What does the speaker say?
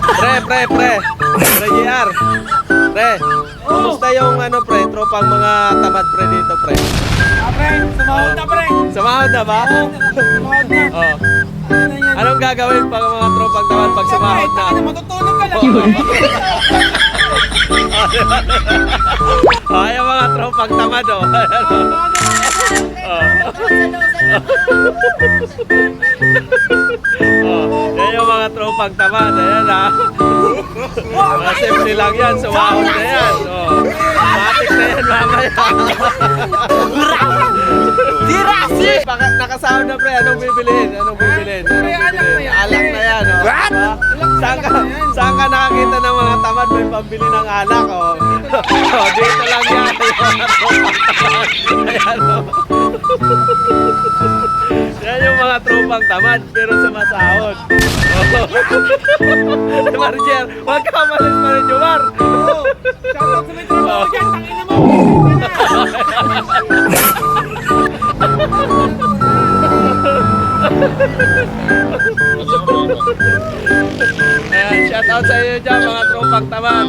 Pre JR. Pre, kumusta yung ano pre, tropang mga tamad pre dito pre? Pre, sumahod na pre. Sumahod na ba? Sumahod na. Oh. Anong gagawin pag mga tropang tamad pag sumahod na? Pre, matutulog ka lang. Oh, yung mga tropang tamad oh. Oh, yan yung mga tropang tamad. Ayan ha. Mga simple lang yan. Sumahod na yan. Oh. Matik na yan mamaya. Dirasi! Nakasahod na pre. Anong bibilhin? Anong bibilhin? Alak na yan. Oh. Saan ka nakakita ng mga tamad may pambili ng alak? Oh. Oh, dito lang yan. Ayan oh. Yan yung mga tropang tamad pero sumasahod. Oh. Marjer, huwag ka malis pa rin, Jomar. Shoutout sa may trabaho dyan, tangina mo! Ayan, shout out sa inyo dyan mga tropang tamad.